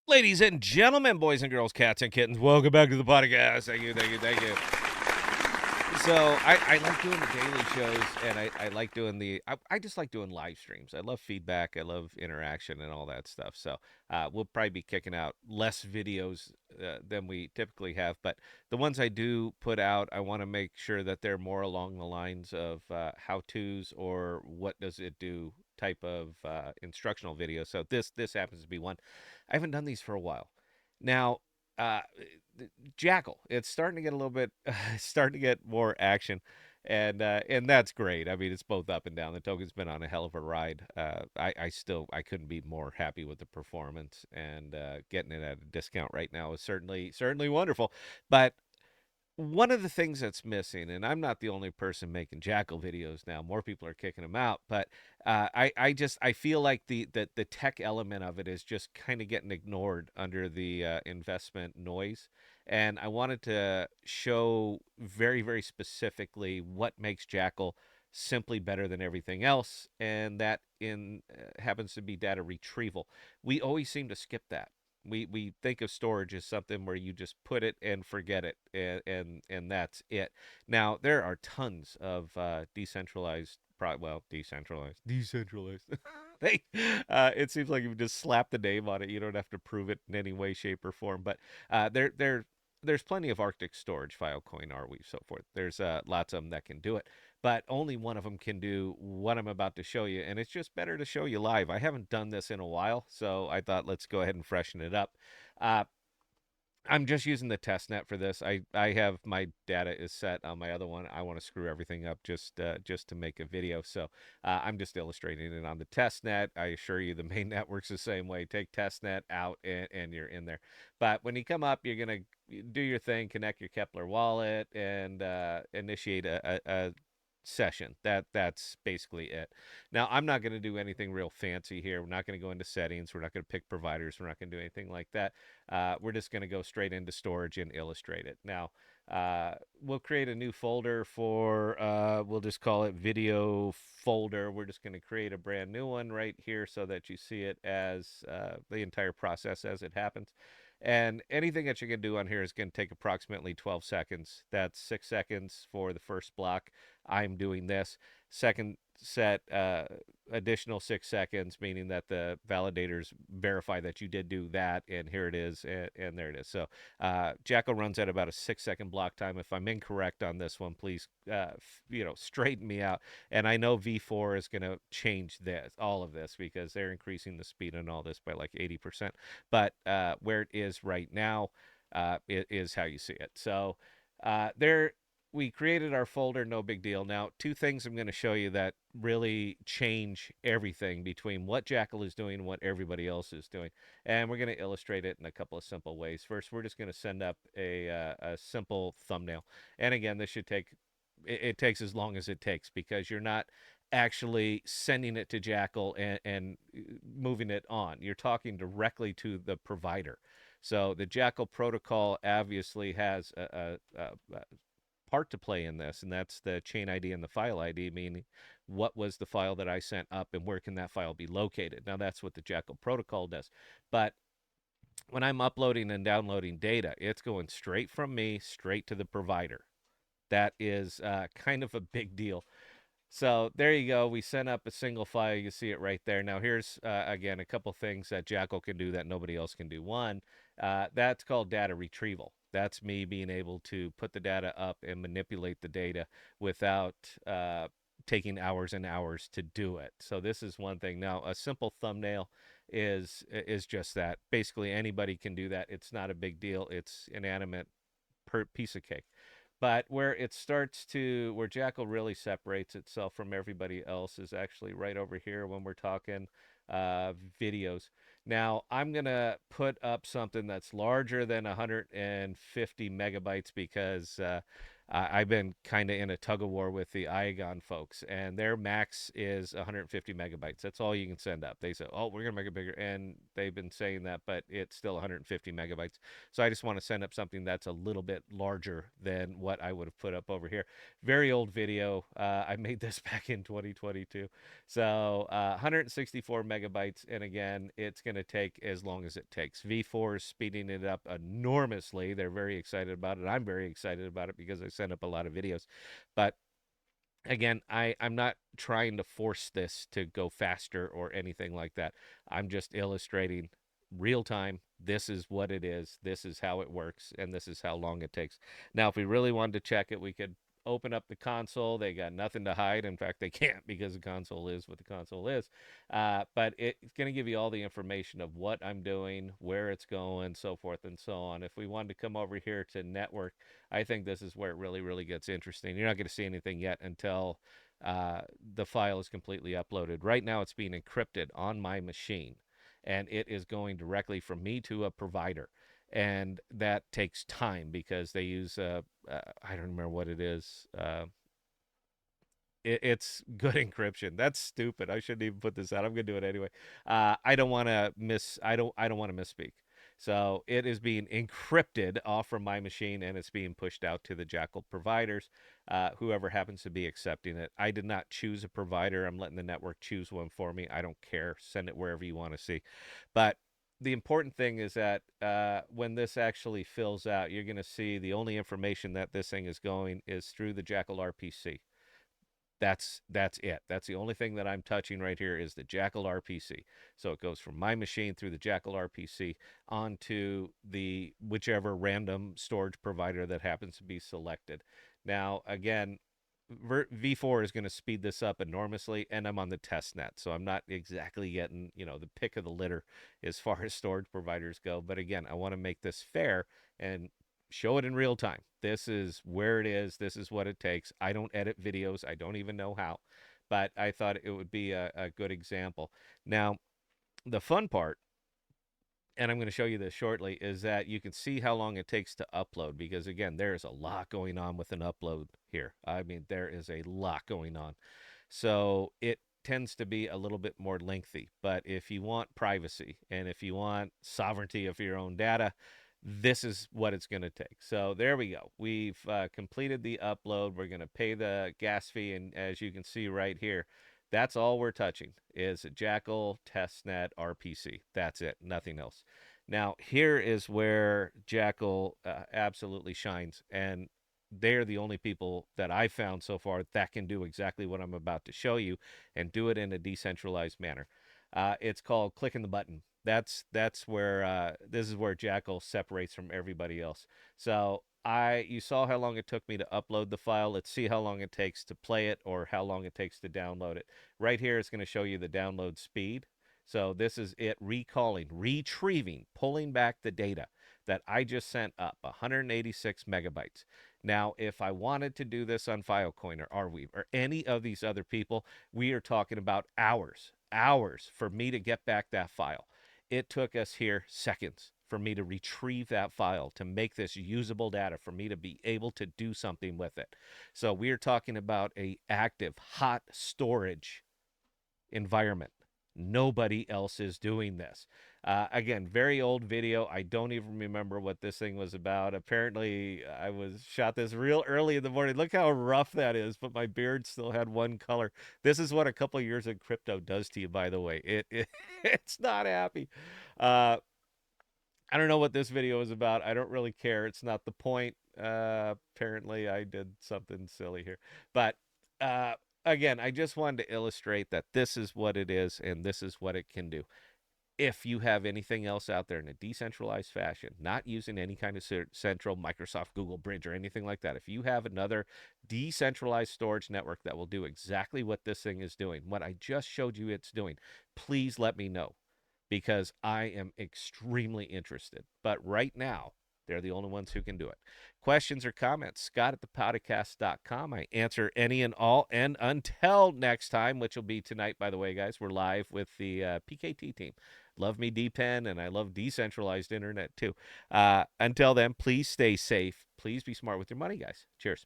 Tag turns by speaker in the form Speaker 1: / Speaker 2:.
Speaker 1: Ladies and gentlemen, boys and girls, cats and kittens, welcome back to the podcast. Thank you, thank you, thank you. So I like doing the daily shows, and I like doing I just like doing live streams. I love feedback, I love interaction, and all that stuff. So we'll probably be kicking out less videos than we typically have, but the ones I do put out, I want to make sure that they're more along the lines of how-tos or what does it do type of instructional video. So this happens to be one. I haven't done these for a while. Now, uh, Jackal. It's starting to get a little bit, starting to get more action, and that's great. I mean, it's both up and down. The token's been on a hell of a ride. I couldn't be more happy with the performance, and getting it at a discount right now is certainly wonderful. But one of the things that's missing, and I'm not the only person making Jackal videos now. More people are kicking them out, but I feel like the tech element of it is just kind of getting ignored under the investment noise, and I wanted to show very specifically what makes Jackal simply better than everything else, and that in happens to be data retrieval. We always seem to skip that. We think of storage as something where you just put it and forget it, and that's it. Now there are tons of decentralized. they It seems like you just slap the name on it. You don't have to prove it in any way, shape, or form. But there's plenty of Arctic storage, Filecoin, Arweave, so forth. There's lots of them that can do it, but only one of them can do what I'm about to show you, and it's just better to show you live. I haven't done this in a while, so I thought let's go ahead and freshen it up. Uh, I'm just using the test net for this. I have my data is set on my other one. I want to screw everything up just to make a video. So I'm just illustrating it on the test net. I assure you the main network's the same way. Take test net out and you're in there. But when you come up, you're gonna do your thing, connect your Kepler wallet, and initiate a session. That's basically it. Now, I'm not going to do anything real fancy here. We're not going to go into settings. We're not going to pick providers. We're not going to do anything like that. We're just going to go straight into storage and illustrate it. Now, we'll create a new folder for, we'll just call it video folder. We're just going to create a brand new one right here so that you see it as the entire process as it happens. And anything that you're going to do on here is going to take approximately 12 seconds. That's 6 seconds for the first block. I'm doing this. Second set, additional 6 seconds, meaning that the validators verify that you did do that, and here it is, and there it is. So Jackal runs at about a 6 second block time. If I'm incorrect on this one, please straighten me out. And I know V4 is going to change all of this, because they're increasing the speed on all this by like 80%. But where it is right now, it is how you see it. So there we created our folder, no big deal. Now, two things I'm going to show you that really change everything between what Jackal is doing and what everybody else is doing. And we're going to illustrate it in a couple of simple ways. First, we're just going to send up a simple thumbnail. And again, this should take, it takes as long as it takes, because you're not actually sending it to Jackal and moving it on. You're talking directly to the provider. So the Jackal protocol obviously has a part to play in this, and that's the chain ID and the file ID, meaning what was the file that I sent up and where can that file be located. Now, that's what the Jackal protocol does. But when I'm uploading and downloading data, it's going straight from me straight to the provider. That is kind of a big deal. So there you go. We sent up a single file. You see it right there. Now here's, again, a couple things that Jackal can do that nobody else can do. One, that's called data retrieval. That's me being able to put the data up and manipulate the data without taking hours and hours to do it. So this is one thing. Now, a simple thumbnail is just that. Basically, anybody can do that. It's not a big deal. It's inanimate piece of cake. But where it starts to, where Jackal really separates itself from everybody else is actually right over here when we're talking videos. Now, I'm going to put up something that's larger than 150 megabytes, because I've been kind of in a tug of war with the Iagon folks, and their max is 150 megabytes. That's all you can send up. They say, "Oh, we're gonna make it bigger," and they've been saying that, but it's still 150 megabytes. So I just want to send up something that's a little bit larger than what I would have put up over here. Very old video. I made this back in 2022, so 164 megabytes, and again, it's going to take as long as it takes. V4 is speeding it up enormously. They're very excited about it. I'm very excited about it because I sent up a lot of videos. But again, I'm not trying to force this to go faster or anything like that. I'm just illustrating real time. This is what it is. This is how it works, and this is how long it takes. Now, if we really wanted to check it, we could open up the console. They got nothing to hide. In fact, they can't because the console is what the console is. But it's going to give you all the information of what I'm doing, where it's going, so forth and so on. If we wanted to come over here to network, I think this is where it really, really gets interesting. You're not going to see anything yet until the file is completely uploaded. Right now, it's being encrypted on my machine, and it is going directly from me to a provider. And that takes time because they use, I don't remember what it is. It's good encryption. That's stupid. I shouldn't even put this out. I'm gonna do it anyway. I don't want to miss. I don't want to misspeak. So it is being encrypted off from my machine, and it's being pushed out to the Jackal providers, whoever happens to be accepting it. I did not choose a provider. I'm letting the network choose one for me. I don't care. Send it wherever you want to see. But the important thing is that when this actually fills out, you're going to see the only information that this thing is going is through the Jackal RPC. That's it. That's the only thing that I'm touching right here is the Jackal RPC. So it goes from my machine through the Jackal RPC onto the whichever random storage provider that happens to be selected. Now, again, V4 is going to speed this up enormously, and I'm on the test net, so I'm not exactly getting, the pick of the litter as far as storage providers go. But again, I want to make this fair and show it in real time. This is where it is. This is what it takes. I don't edit videos. I don't even know how, but I thought it would be a good example. Now, the fun part, and I'm going to show you this shortly, is that you can see how long it takes to upload because, again, there's a lot going on with an upload here. I mean, there is a lot going on. So it tends to be a little bit more lengthy. But if you want privacy and if you want sovereignty of your own data, this is what it's going to take. So there we go. We've completed the upload. We're going to pay the gas fee. And as you can see right here, that's all we're touching is a Jackal testnet RPC. That's it, nothing else. Now, here is where Jackal absolutely shines. And they're the only people that I've found so far that can do exactly what I'm about to show you and do it in a decentralized manner. It's called clicking the button. That's where this is where Jackal separates from everybody else. So you saw how long it took me to upload the file. Let's see how long it takes to play it or how long it takes to download it. Right here, it's going to show you the download speed. So this is it recalling, retrieving, pulling back the data that I just sent up, 186 megabytes. Now, if I wanted to do this on Filecoin or Arweave or any of these other people, we are talking about hours for me to get back that file. It took us here seconds for me to retrieve that file, to make this usable data, for me to be able to do something with it. So we are talking about a active, hot storage environment. Nobody else is doing this. Again, very old video. I don't even remember what this thing was about. Apparently, I was shot this real early in the morning. Look how rough that is, but my beard still had one color. This is what a couple years of crypto does to you, by the way. It's not happy. Uh, I don't know what this video is about. I don't really care. It's not the point. Apparently, I did something silly here. But again, I just wanted to illustrate that this is what it is and this is what it can do. If you have anything else out there in a decentralized fashion, not using any kind of central Microsoft Google Bridge or anything like that, if you have another decentralized storage network that will do exactly what this thing is doing, what I just showed you it's doing, please let me know because I am extremely interested. But right now, they're the only ones who can do it. Questions or comments, Scott at thepodcast.com. I answer any and all. And until next time, which will be tonight, by the way, guys, we're live with the PKT team. Love me, DPen, and I love decentralized internet too. Until then, please stay safe. Please be smart with your money, guys. Cheers.